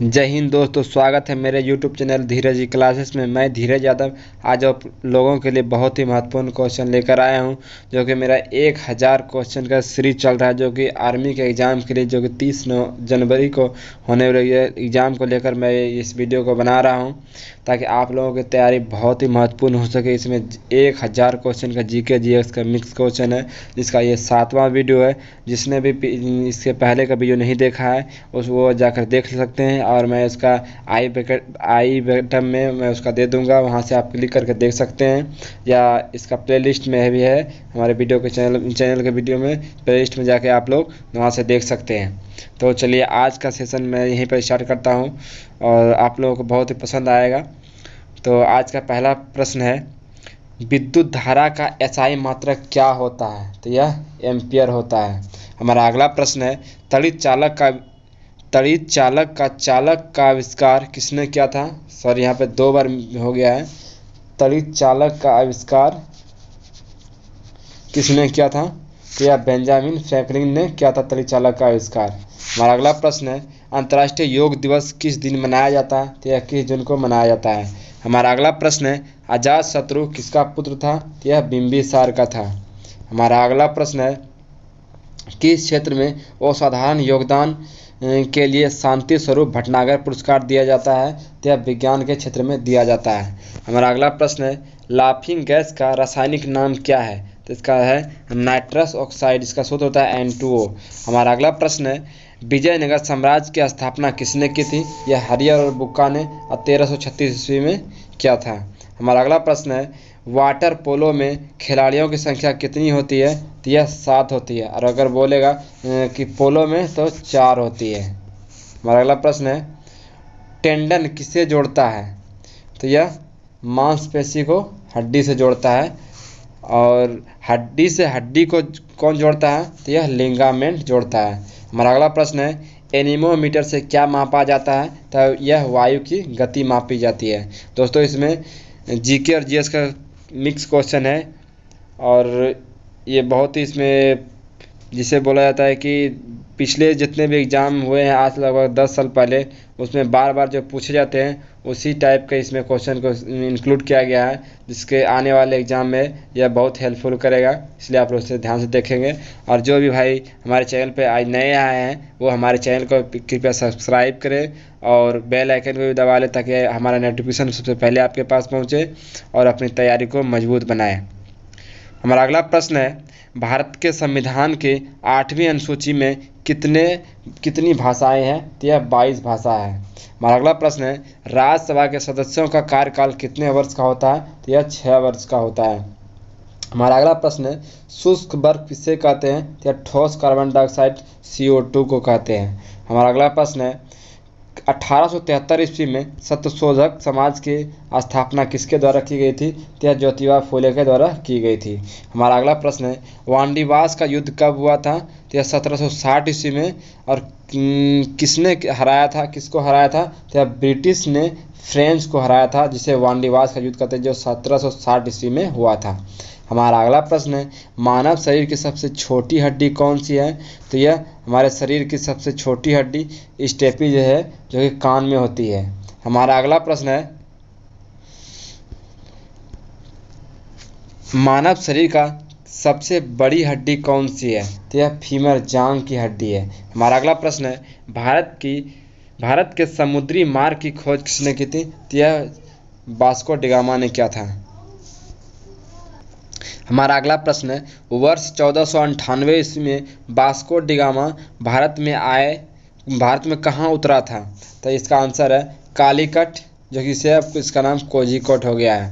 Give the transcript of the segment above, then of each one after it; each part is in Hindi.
जय हिंद दोस्तों, स्वागत है मेरे यूट्यूब चैनल धीरज जी क्लासेस में। मैं धीरज यादव आज आप लोगों के लिए बहुत ही महत्वपूर्ण क्वेश्चन लेकर आया हूं, जो कि मेरा 1000 क्वेश्चन का सीरीज चल रहा है, जो कि आर्मी के एग्ज़ाम के लिए, जो कि 30 जनवरी को होने वाले एग्ज़ाम को लेकर मैं इस वीडियो को बना रहा हूं, ताकि आप लोगों की तैयारी बहुत ही महत्वपूर्ण हो सके। इसमें 1000 क्वेश्चन का जीके जीएस का मिक्स क्वेश्चन है, जिसका ये 7वां वीडियो है। जिसने भी इसके पहले का वीडियो नहीं देखा है वो जाकर देख सकते हैं, और मैं उसका आई बटन में मैं उसका दे दूंगा, वहां से आप क्लिक करके देख सकते हैं, या इसका प्लेलिस्ट में भी है हमारे वीडियो के चैनल के वीडियो में, प्लेलिस्ट में जाके आप लोग वहां से देख सकते हैं। तो चलिए आज का सेशन मैं यहीं पर स्टार्ट करता हूं, और आप लोगों को बहुत ही पसंद आएगा। तो आज का पहला प्रश्न है, विद्युत धारा का एसआई मात्रक क्या होता है? तो यह एम्पियर होता है। हमारा अगला प्रश्न है, तड़ित चालक का आविष्कार किसने किया था? सॉरी, यहाँ पे 2 बार हो गया है। तड़ित चालक का आविष्कार किसने किया था? तो यह बेंजामिन फ्रैंकलिन ने किया था तड़ित चालक का आविष्कार। हमारा अगला प्रश्न है, अंतर्राष्ट्रीय योग दिवस किस दिन मनाया जाता है? तो यह 21 जून को मनाया जाता है। हमारा अगला प्रश्न है, अजातशत्रु किसका पुत्र था? तो यह बिंबिसार का था। हमारा अगला प्रश्न है, किस क्षेत्र में असाधारण योगदान के लिए शांति स्वरूप भटनागर पुरस्कार दिया जाता है? तो यह विज्ञान के क्षेत्र में दिया जाता है। हमारा अगला प्रश्न है, लाफिंग गैस का रासायनिक नाम क्या है? तो इसका है नाइट्रस ऑक्साइड, इसका सूत्र होता है N2O। हमारा अगला प्रश्न है, विजयनगर साम्राज्य की स्थापना किसने की थी? यह हरिहर और बुक्का ने 1336 ईस्वी में किया था। हमारा अगला प्रश्न है, वाटर पोलो में खिलाड़ियों की संख्या कितनी होती है? तो यह 7 होती है, और अगर बोलेगा कि पोलो में तो 4 होती है। हमारा अगला प्रश्न है, टेंडन किसे जोड़ता है? तो यह मांसपेशी को हड्डी से जोड़ता है, और हड्डी से हड्डी को कौन जोड़ता है? तो यह लिगामेंट जोड़ता है। हमारा अगला प्रश्न है, एनीमोमीटर से क्या मापा जाता है? तो यह वायु की गति मापी जाती है। दोस्तों, इसमें जीके और जीएस का मिक्स क्वेश्चन है, और ये बहुत ही इसमें जिसे बोला जाता है कि पिछले जितने भी एग्ज़ाम हुए हैं आज लगभग 10 साल पहले, उसमें बार बार जो पूछे जाते हैं उसी टाइप का इसमें क्वेश्चन को इंक्लूड किया गया है, जिसके आने वाले एग्ज़ाम में यह बहुत हेल्पफुल करेगा। इसलिए आप लोग इसे ध्यान से देखेंगे। और जो भी भाई हमारे चैनल पे आज नए आए हैं वो हमारे चैनल को कृपया सब्सक्राइब करें, और बेल आइकन को भी दबा लें, ताकि हमारा नोटिफिकेशन सबसे पहले आपके पास पहुँचे, और अपनी तैयारी को मजबूत बनाएँ। हमारा अगला प्रश्न है, भारत के संविधान के 8वीं अनुसूची में कितनी भाषाएं हैं? तो यह 22 भाषा है। हमारा अगला प्रश्न है, राज्यसभा के सदस्यों का कार्यकाल कितने वर्ष का होता है? तो यह 6 वर्ष का होता है। हमारा अगला प्रश्न है, शुष्क बर्फ किसे कहते हैं? तो यह ठोस कार्बन डाइऑक्साइड CO2 को कहते हैं। हमारा अगला प्रश्न है, 1873 ईस्वी में सत्यशोधक समाज की स्थापना किसके द्वारा की गई थी? तो यह ज्योतिबा फुले के द्वारा की गई थी। हमारा अगला प्रश्न है, वांडीवास का युद्ध कब हुआ था? तो यह 1760 ईस्वी में, और किसने हराया था, किसको हराया था? तो यह ब्रिटिश ने फ्रेंच को हराया था, जिसे वांडीवास का युद्ध कहते हैं, जो 1760 ईस्वी में हुआ था। हमारा अगला प्रश्न है, मानव शरीर की सबसे छोटी हड्डी कौन सी है? तो यह हमारे शरीर की सबसे छोटी हड्डी स्टेपी जो है, जो कि कान में होती है। हमारा अगला प्रश्न है, मानव शरीर का सबसे बड़ी हड्डी कौन सी है? तो यह फीमर जांघ की हड्डी है। हमारा अगला प्रश्न है, भारत के समुद्री मार्ग की खोज किसने की थी? तो यह वास्को डिगामा ने किया था। हमारा अगला प्रश्न है, वर्ष 1498 ईस्वी में वास्को डिगामा भारत में कहाँ उतरा था? तो इसका आंसर है कालीकट, जो कि इसे अब इसका नाम कोझिकोड हो गया है।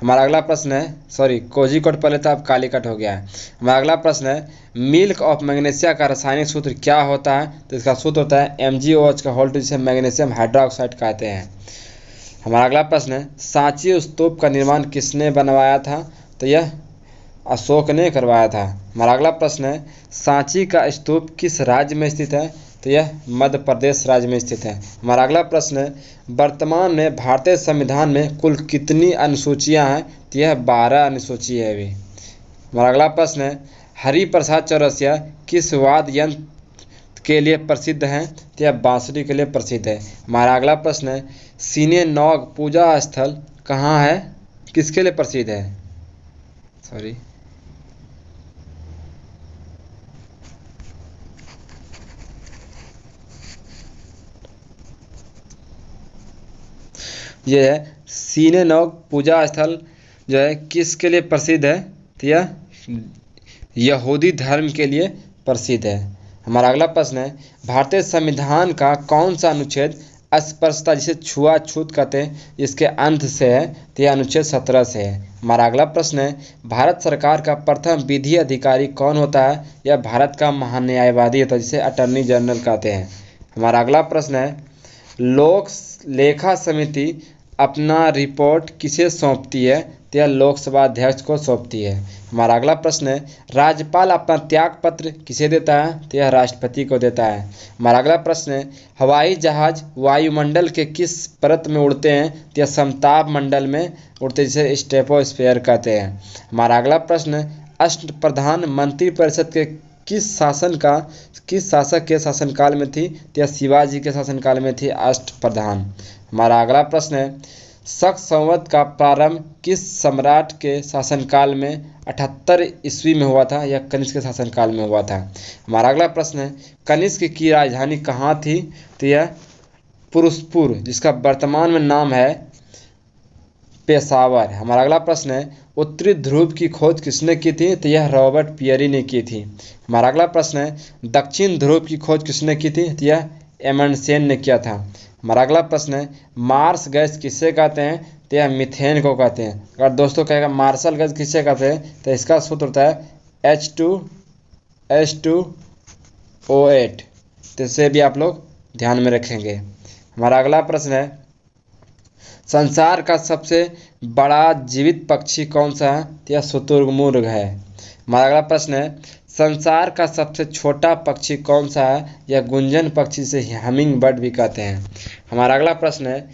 हमारा अगला प्रश्न है, सॉरी कोझिकोड पहले था, अब कालीकट हो गया है। हमारा अगला प्रश्न है, मिल्क ऑफ मैग्नीशिया का रासायनिक सूत्र क्या होता है? तो इसका सूत्र होता है MgOH का होल, जिसे मैग्नीशियम हाइड्रोक्साइड कहते हैं। हमारा अगला प्रश्न है, सांची स्तूप का निर्माण किसने बनवाया था? तो यह अशोक ने करवाया था। हमारा अगला प्रश्न है, सांची का स्तूप किस राज्य में स्थित है? तो यह मध्य प्रदेश राज्य में स्थित है। हमारा अगला प्रश्न है, वर्तमान में भारतीय संविधान में कुल कितनी अनुसूचियां हैं? तो यह 12 अनुसूची है अभी। हमारा अगला प्रश्न है, हरिप्रसाद चौरसिया किस वाद्य यंत्र के लिए प्रसिद्ध हैं तो यह बांसुरी के लिए प्रसिद्ध है। हमारा अगला प्रश्न है सीने नौग पूजा स्थल कहाँ है, किसके लिए प्रसिद्ध है? सॉरी, ये है सीने नौग पूजा स्थल जो है किसके लिए प्रसिद्ध है, तो यह यहूदी धर्म के लिए प्रसिद्ध है। हमारा अगला प्रश्न है भारतीय संविधान का कौन सा अनुच्छेद अस्पृश्यता जिसे छुआछूत कहते हैं इसके अंत से है, तो यह अनुच्छेद 17 से है। हमारा अगला प्रश्न है भारत सरकार का प्रथम विधि अधिकारी कौन होता है, यह भारत का महान्यायवादी होता है जिसे अटॉर्नी जनरल कहते हैं। हमारा अगला प्रश्न है लोक लेखा समिति अपना रिपोर्ट किसे सौंपती है, तो यह लोकसभा अध्यक्ष को सौंपती है। हमारा अगला प्रश्न है राज्यपाल अपना त्याग पत्र किसे देता है, तो यह राष्ट्रपति को देता है। हमारा अगला प्रश्न है हवाई जहाज वायुमंडल के किस परत में उड़ते हैं, तो यह समताप मंडल में उड़ते जिसे स्ट्रेटोस्फीयर कहते हैं। हमारा अगला प्रश्न है अष्टप्रधान मंत्रिपरिषद के किस शासक के शासनकाल में थी, तो यह शिवाजी के शासनकाल में थी अष्टप्रधान। हमारा अगला प्रश्न है शक संवत का प्रारंभ किस सम्राट के शासनकाल में 78 ईस्वी में हुआ था, यह कनिष्क के शासनकाल में हुआ था। हमारा अगला प्रश्न है कनिष्क की राजधानी कहाँ थी, तो यह पुरुषपुर जिसका वर्तमान में नाम है पेशावर। हमारा अगला प्रश्न है उत्तरी ध्रुव की खोज किसने की थी, तो यह रॉबर्ट पियरी ने की थी। हमारा अगला प्रश्न है दक्षिण ध्रुव की खोज किसने की थी, तो यह एमंडसेन ने किया था। हमारा अगला प्रश्न है मार्स गैस किसे कहते हैं, तो यह मीथेन को कहते हैं। अगर दोस्तों कहेगा मार्शल गैस किसे कहते हैं, तो इसका सूत्र होता है H2SO8, तो इसे भी आप लोग ध्यान में रखेंगे। हमारा अगला प्रश्न है संसार का सबसे बड़ा जीवित पक्षी कौन सा है, तो यह शुतुरमुर्ग है। हमारा अगला प्रश्न है संसार का सबसे छोटा पक्षी कौन सा है, यह गुंजन पक्षी से हमिंग बर्ड भी कहते हैं। हमारा अगला प्रश्न है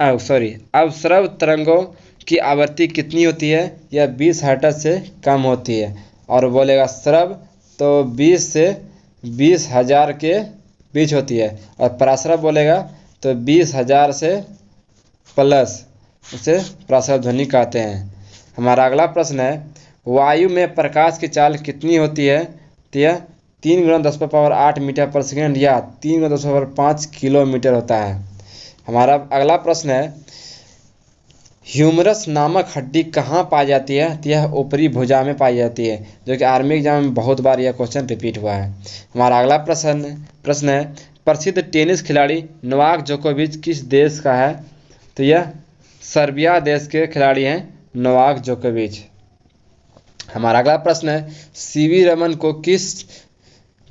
अवस्रव तरंगों की आवृत्ति कितनी होती है, यह 20 हर्ट्ज से कम होती है। और बोलेगा स्रव तो 20 से 20,000 के बीच होती है, और पराश्रव बोलेगा तो 20,000 से प्लस, उसे पराश्रव ध्वनि कहते हैं। हमारा अगला प्रश्न है वायु में प्रकाश की चाल कितनी होती है, तो यह 3 × 10⁸ मीटर पर सेकेंड या 3 × 10⁵ किलोमीटर होता है। हमारा अगला प्रश्न है ह्यूमरस नामक हड्डी कहाँ पाई जाती है, तो यह ऊपरी भुजा में पाई जाती है, जो कि आर्मी एग्जाम में बहुत बार यह क्वेश्चन रिपीट हुआ है। हमारा अगला प्रश्न है प्रसिद्ध टेनिस खिलाड़ी नोवाक जोकोविच किस देश का है, तो यह सर्बिया देश के खिलाड़ी हैं नोवाक जोकोविच। हमारा अगला प्रश्न है सीवी रमन को किस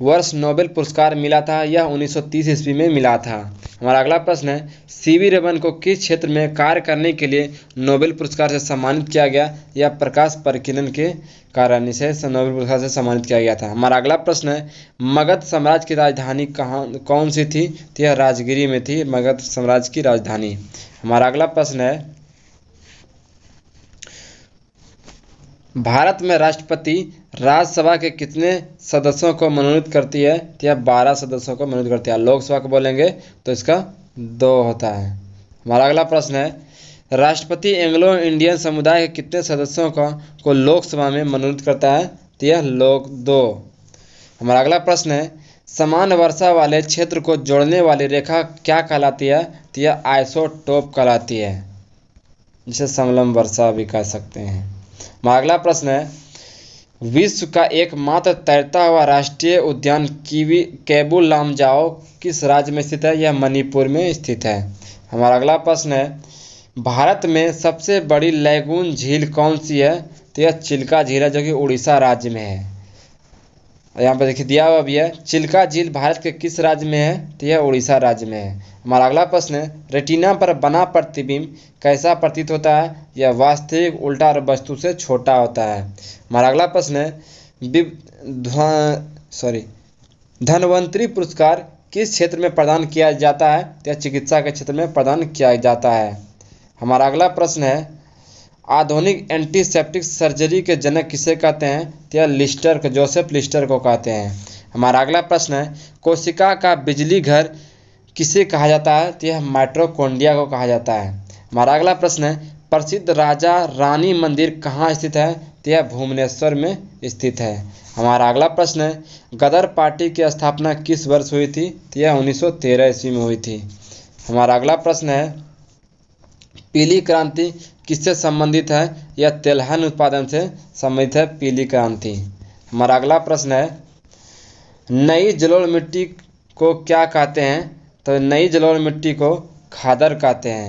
वर्ष नोबेल पुरस्कार मिला था, यह 1930 ईस्वी में मिला था। हमारा अगला प्रश्न है सीवी रमन को किस क्षेत्र में कार्य करने के लिए नोबेल पुरस्कार से सम्मानित किया गया, यह प्रकाश परिकीर्णन के कारण इसे नोबेल पुरस्कार से सम्मानित किया गया था। हमारा अगला प्रश्न है मगध साम्राज्य की राजधानी कौन सी थी, तो यह राजगिरी में थी मगध साम्राज्य की राजधानी। हमारा अगला प्रश्न है भारत में राष्ट्रपति राज्यसभा के कितने सदस्यों को मनोनीत करती है, तो यह 12 सदस्यों को मनोनीत करती है। लोकसभा को बोलेंगे तो इसका 2 होता है। हमारा अगला प्रश्न है राष्ट्रपति एंग्लो इंडियन समुदाय के कितने सदस्यों को लोकसभा में मनोनीत करता है, तो यह 2। हमारा अगला प्रश्न है समान वर्षा वाले क्षेत्र को जोड़ने वाली रेखा क्या कहलाती है, तो यह आइसोटोप कहलाती है, जिसे समलंब वर्षा भी कह सकते हैं। हमारा अगला प्रश्न है विश्व का एकमात्र तैरता हुआ राष्ट्रीय उद्यान केबुल लामजाओ किस राज्य में स्थित है, यह मणिपुर में स्थित है। हमारा अगला प्रश्न है भारत में सबसे बड़ी लैगून झील कौन सी है, तो यह चिल्का झील है, जो कि उड़ीसा राज्य में है। यहाँ पर देखिए दिया हुआ भी है चिल्का झील भारत के किस राज्य में है, तो यह उड़ीसा राज्य में है। हमारा अगला प्रश्न है रेटिना पर बना प्रतिबिंब कैसा प्रतीत होता है, यह वास्तविक उल्टा वस्तु से छोटा होता है। हमारा अगला प्रश्न है धन्वंतरी पुरस्कार किस क्षेत्र में प्रदान किया जाता है, तो यह चिकित्सा के क्षेत्र में प्रदान किया जाता है। हमारा अगला प्रश्न है आधुनिक एंटीसेप्टिक सर्जरी के जनक किसे कहते हैं, तो यह जोसेफ लिस्टर को कहते हैं। हमारा अगला प्रश्न है, कोशिका का बिजली घर किसे कहा जाता है? तो यह माइटोकॉन्ड्रिया को कहा जाता है। हमारा अगला प्रश्न है, प्रसिद्ध राजा रानी मंदिर कहाँ स्थित है? तो यह भुवनेश्वर में स्थित है। हमारा अगला प्रश्न है, गदर पार्टी की स्थापना किस वर्ष हुई थी? तो यह 1913 ईस्वी में हुई थी। हमारा अगला प्रश्न है, पीली क्रांति किससे संबंधित है? यह तिलहन उत्पादन से संबंधित है पीली क्रांति। हमारा अगला प्रश्न है, नई जलोढ़ मिट्टी को क्या कहते हैं? तो नई जलोढ़ मिट्टी को खादर कहते हैं।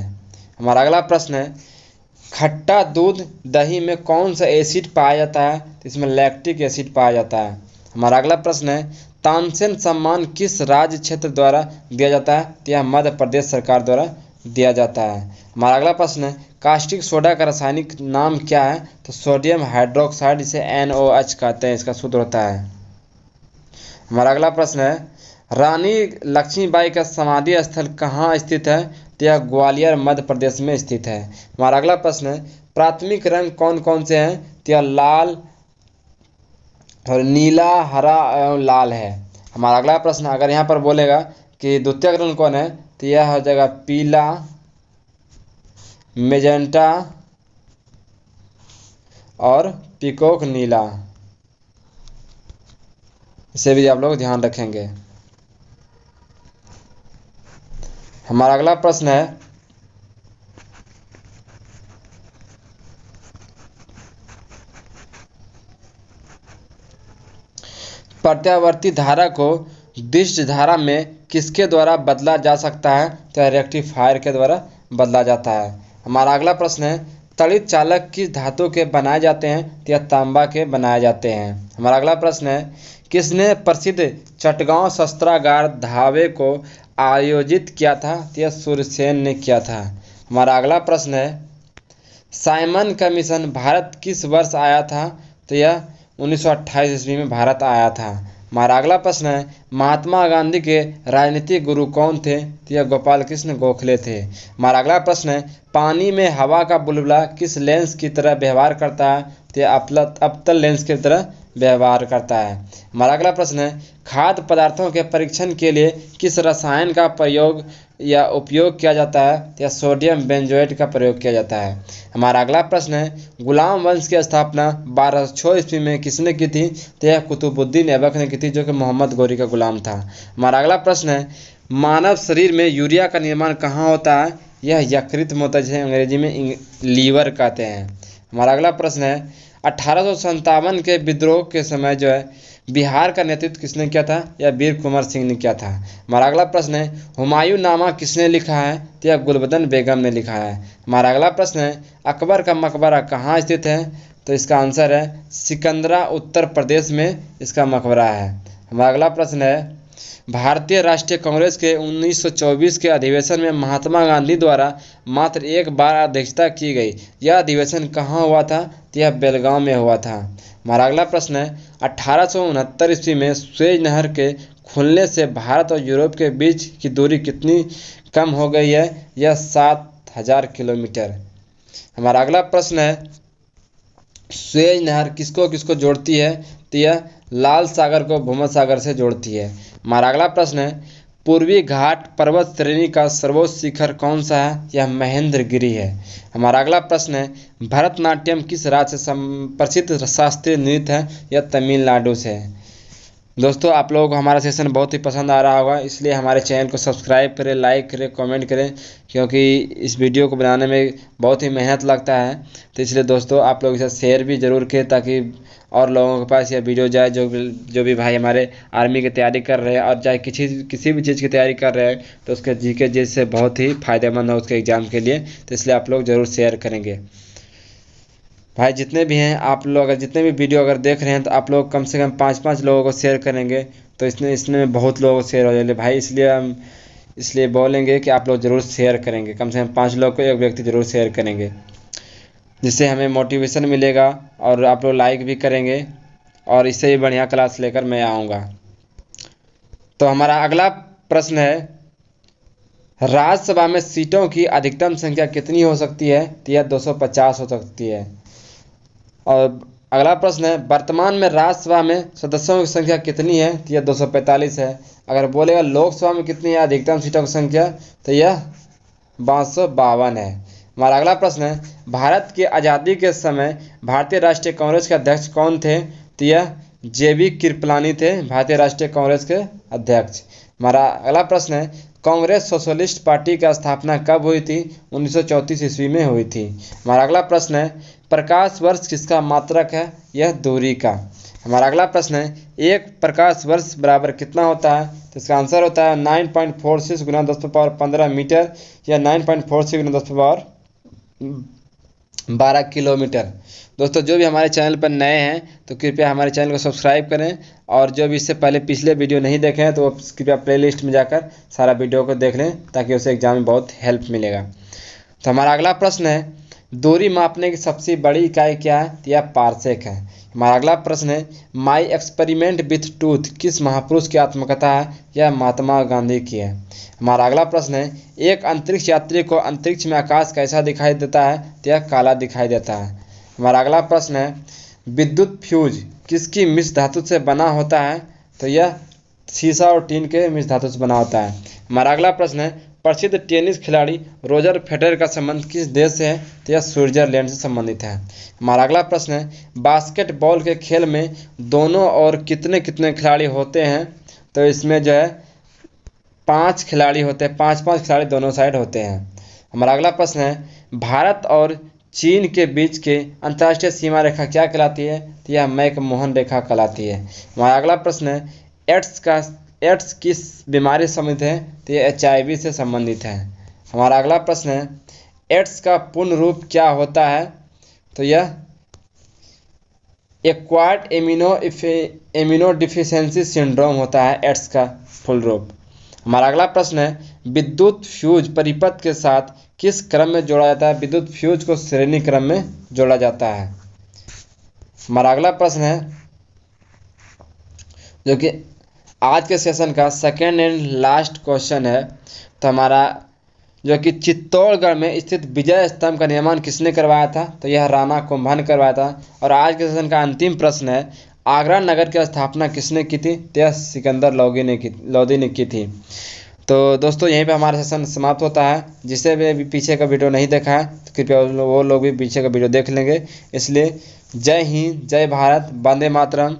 हमारा अगला प्रश्न है, खट्टा दूध दही में कौन सा एसिड पाया जाता है? तो इसमें लैक्टिक एसिड पाया जाता है। हमारा अगला प्रश्न है, तानसेन सम्मान किस राज्य क्षेत्र द्वारा दिया जाता है? तो यह मध्य प्रदेश सरकार द्वारा दिया जाता है। हमारा अगला प्रश्न है, कास्टिक सोडा का रासायनिक नाम क्या है? तो सोडियम हाइड्रोक्साइड, इसे NOH कहते हैं, इसका सूत्र होता है। हमारा अगला प्रश्न है, रानी लक्ष्मीबाई का समाधि स्थल कहाँ स्थित है? तो यह ग्वालियर मध्य प्रदेश में स्थित है। हमारा अगला प्रश्न है, प्राथमिक रंग कौन कौन से हैं? तो यह लाल और नीला, हरा एवं लाल है। हमारा अगला प्रश्न, अगर यहाँ पर बोलेगा कि द्वितीयक रंग कौन है? तो यह हो जाएगा पीला, मेजेंटा और पीकॉक नीला। इसे भी आप लोग ध्यान रखेंगे। हमारा अगला प्रश्न है, प्रत्यावर्ती धारा को दिष्ट धारा में किसके द्वारा बदला जा सकता है? तो रेक्टिफायर के द्वारा बदला जाता है। हमारा अगला प्रश्न है, तड़ित चालक किस धातु के बनाए जाते हैं? तो यह तांबा के बनाए जाते हैं। हमारा अगला प्रश्न है, किसने प्रसिद्ध चटगांव शस्त्रागार धावे को आयोजित किया था? तो यह सूर्यसेन ने किया था। हमारा अगला प्रश्न है, साइमन कमीशन भारत किस वर्ष आया था? तो यह 1928 ईस्वी में भारत आया था। हमारा अगला प्रश्न है, महात्मा गांधी के राजनीतिक गुरु कौन थे? तो यह गोपाल कृष्ण गोखले थे। हमारा अगला प्रश्न है, पानी में हवा का बुलबुला किस लेंस की तरह व्यवहार करता है? तो यह अवतल लेंस की तरह व्यवहार करता है। हमारा अगला प्रश्न है, खाद्य पदार्थों के परीक्षण के लिए किस रसायन का प्रयोग या उपयोग किया जाता है? तो यह सोडियम बेंजोएट का प्रयोग किया जाता है। हमारा अगला प्रश्न है, गुलाम वंश की स्थापना 1206 ईस्वी में किसने की थी? तो यह कुतुबुद्दीन ऐबक ने की थी, जो कि मोहम्मद गौरी का गुलाम था। हमारा अगला प्रश्न है, मानव शरीर में यूरिया का निर्माण कहाँ होता है? यह यकृत में होता है, जिसे अंग्रेजी में लीवर कहते हैं। हमारा अगला प्रश्न है, 1857 के विद्रोह के समय जो है बिहार का नेतृत्व किसने किया था? यह वीर कुंवर सिंह ने किया था। हमारा अगला प्रश्न है, हुमायूं नामा किसने लिखा है? तो यह गुलबदन बेगम ने लिखा है। हमारा अगला प्रश्न है, अकबर का मकबरा कहाँ स्थित है? तो इसका आंसर है सिकंदरा, उत्तर प्रदेश में इसका मकबरा है। हमारा अगला प्रश्न है, भारतीय राष्ट्रीय कांग्रेस के 1924 के अधिवेशन में महात्मा गांधी द्वारा मात्र एक बार अध्यक्षता की गई, यह अधिवेशन कहाँ हुआ था? तो यह बेलगांव में हुआ था। हमारा अगला प्रश्न है, 1869 ईस्वी में सुएज नहर के खुलने से भारत और यूरोप के बीच की दूरी कितनी कम हो गई है? यह 7000 किलोमीटर। हमारा अगला प्रश्न है, सुएज नहर किसको किसको जोड़ती है? तो यह लाल सागर को भूमध्य सागर से जोड़ती है। हमारा अगला प्रश्न है, पूर्वी घाट पर्वत श्रेणी का सर्वोच्च शिखर कौन सा है? यह महेंद्रगिरी है। हमारा अगला प्रश्न है, भरतनाट्यम किस राज्य से प्रसिद्ध शास्त्रीय नृत्य है? यह तमिलनाडु से है। दोस्तों, आप लोगों को हमारा सेशन बहुत ही पसंद आ रहा होगा, इसलिए हमारे चैनल को सब्सक्राइब करें, लाइक करें, कमेंट करें, क्योंकि इस वीडियो को बनाने में बहुत ही मेहनत लगता है। तो इसलिए दोस्तों, आप लोग इसे शेयर भी ज़रूर करें, ताकि और लोगों के पास यह वीडियो जाए जो भी भाई हमारे आर्मी की तैयारी कर रहे हैं, और चाहे किसी भी चीज़ की तैयारी कर रहे हैं, तो उसके जीके जिससे बहुत ही फ़ायदेमंद हो उसके एग्ज़ाम के लिए। तो इसलिए आप लोग ज़रूर शेयर करेंगे। भाई जितने भी हैं आप लोग, अगर जितने भी वीडियो अगर देख रहे हैं, तो आप लोग कम से कम 5-5 लोगों को शेयर करेंगे, तो इसमें बहुत लोगों को शेयर हो जाएंगे भाई। इसलिए हम बोलेंगे कि आप लोग ज़रूर शेयर करेंगे, कम से कम 5 लोग को एक व्यक्ति ज़रूर शेयर करेंगे, जिससे हमें मोटिवेशन मिलेगा और आप लोग लाइक भी करेंगे, और इससे भी बढ़िया क्लास लेकर मैं आऊँगा। तो हमारा अगला प्रश्न है, राज्यसभा में सीटों की अधिकतम संख्या कितनी हो सकती है? तो यह 250 हो सकती है। और अगला प्रश्न है, वर्तमान में राज्यसभा में सदस्यों की संख्या कितनी है? तो यह 245 है। अगर बोलेगा लोकसभा में कितनी है अधिकतम सीटों की संख्या, तो यह 552 है। हमारा अगला प्रश्न है, भारत की आज़ादी के समय भारतीय राष्ट्रीय कांग्रेस के अध्यक्ष कौन थे? तो यह JB कृपलानी थे भारतीय राष्ट्रीय कांग्रेस के अध्यक्ष। हमारा अगला प्रश्न है, कांग्रेस सोशलिस्ट पार्टी की स्थापना कब हुई थी? 1934 ईस्वी में हुई थी। हमारा अगला प्रश्न है, प्रकाश वर्ष किसका मात्रक है? यह दूरी का। हमारा अगला प्रश्न है, एक प्रकाश वर्ष बराबर कितना होता है? तो इसका आंसर होता है 9.46 गुना 10⁻15 मीटर या 9.46 गुना 10⁻12 किलोमीटर। दोस्तों जो भी हमारे चैनल पर नए हैं तो कृपया हमारे चैनल को सब्सक्राइब करें, और जो भी इससे पहले पिछले वीडियो नहीं देखे हैं तो वो कृपया प्लेलिस्ट में जाकर सारा वीडियो को देख लें, ताकि उसे एग्जाम में बहुत हेल्प मिलेगा। तो हमारा अगला प्रश्न है, दूरी मापने की सबसे बड़ी इकाई क्या है? तो यह पारसेक है। हमारा अगला प्रश्न है, माई एक्सपेरिमेंट विथ टूथ किस महापुरुष की आत्मकथा है? यह महात्मा गांधी की है। हमारा अगला प्रश्न है, एक अंतरिक्ष यात्री को अंतरिक्ष में आकाश कैसा दिखाई देता है? तो यह काला दिखाई देता है। हमारा अगला प्रश्न है, विद्युत फ्यूज किसकी मिश्र धातु से बना होता है? तो यह शीशा और टीन के मिश्र धातु से बना होता है। हमारा अगला प्रश्न है, प्रसिद्ध टेनिस खिलाड़ी रोजर फेडरर का संबंध किस देश से है? तो यह स्विट्जरलैंड से संबंधित है। हमारा अगला प्रश्न है, बास्केटबॉल के खेल में दोनों और कितने कितने खिलाड़ी होते हैं? तो इसमें जो है 5 खिलाड़ी होते हैं, 5 खिलाड़ी दोनों साइड होते हैं। हमारा अगला प्रश्न है, भारत और चीन के बीच के अंतर्राष्ट्रीय सीमा रेखा क्या कहलाती है? तो यह मैकमोहन रेखा कहलाती है। हमारा अगला प्रश्न है, एड्स किस बीमारी से संबंधित है? तो यह HIV से संबंधित है। हमारा अगला प्रश्न है, एड्स का पूर्ण रूप क्या होता है? तो यह एक्वायर्ड इम्यूनो डिफिशियंसी सिंड्रोम होता है एड्स का फुल रूप। हमारा अगला प्रश्न है, विद्युत फ्यूज परिपथ के साथ किस क्रम में जोड़ा जाता है? विद्युत फ्यूज को श्रेणी क्रम में जोड़ा जाता है। हमारा अगला प्रश्न है, जो कि आज के सेशन का सेकेंड एंड लास्ट क्वेश्चन है, तो हमारा जो कि चित्तौड़गढ़ में स्थित विजय स्तंभ का निर्माण किसने करवाया था? तो यह राणा कुंभा ने करवाया था। और आज के सेशन का अंतिम प्रश्न है, आगरा नगर की स्थापना किसने की थी? तो यह सिकंदर लोदी ने की थी। तो दोस्तों यहीं पे हमारा सेशन समाप्त होता है। जिसे भी पीछे का वीडियो नहीं देखा है तो कृपया वो लोग भी पीछे का वीडियो देख लेंगे। इसलिए जय हिंद, जय भारत, वंदे मातरम।